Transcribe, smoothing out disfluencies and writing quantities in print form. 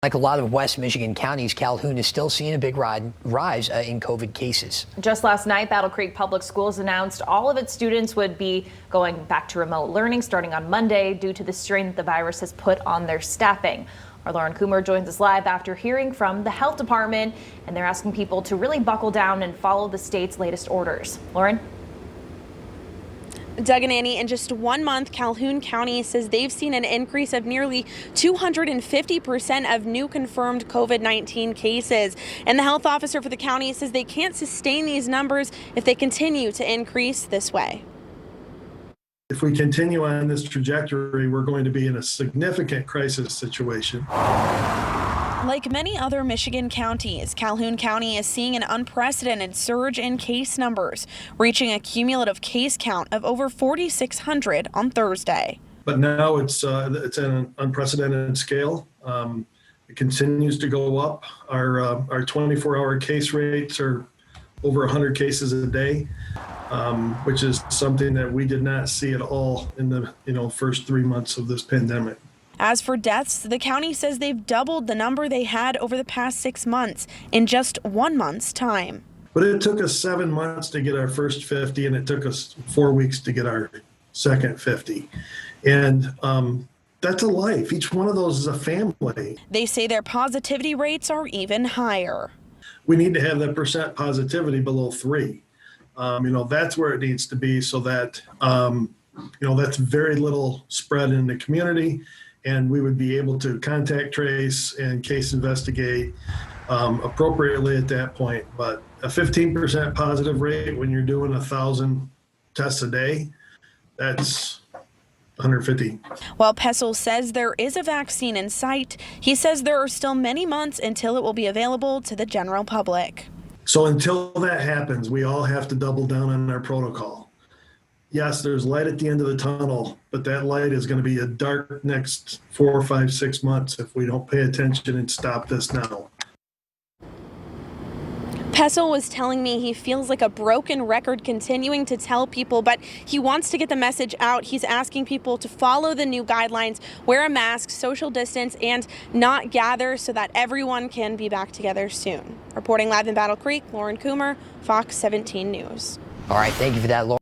Like a lot of West Michigan counties, Calhoun is still seeing a big rise in COVID cases. Just last night, Battle Creek Public Schools announced all of its students would be going back to remote learning starting on Monday due to the strain that the virus has put on their staffing. Our Lauren Coomer joins us live after hearing from the health department, and they're asking people to really buckle down and follow the state's latest orders. Lauren? Doug and Annie, in just 1 month, Calhoun County says they've seen an increase of nearly 250% of new confirmed COVID-19 cases. And the health officer for the county says they can't sustain these numbers if they continue to increase this way. If we continue on this trajectory, we're going to be in a significant crisis situation. Like many other Michigan counties, Calhoun County is seeing an unprecedented surge in case numbers, reaching a cumulative case count of over 4,600 on Thursday. But now it's at an unprecedented scale. It continues to go up. Our 24-hour case rates are over 100 cases a day, which is something that we did not see at all in the first 3 months of this pandemic. As for deaths, the county says they've doubled the number they had over the past 6 months in just 1 month's time. But it took us 7 months to get our first 50, and it took us 4 weeks to get our second 50. And that's a life. Each one of those is a family. They say their positivity rates are even higher. We need to have that percent positivity below 3. That's where it needs to be, so that, that's very little spread in the community. And we would be able to contact trace and case investigate appropriately at that point. But a 15% positive rate when you're doing 1,000 tests a day, that's 150. While Pessel says there is a vaccine in sight, he says there are still many months until it will be available to the general public. So until that happens, we all have to double down on our protocol. Yes, there's light at the end of the tunnel, but that light is going to be a dark next 4, 5, 6 months if we don't pay attention and stop this now. Pessel was telling me he feels like a broken record continuing to tell people, but he wants to get the message out. He's asking people to follow the new guidelines, wear a mask, social distance, and not gather so that everyone can be back together soon. Reporting live in Battle Creek, Lauren Coomer, Fox 17 News. All right, thank you for that, Lauren.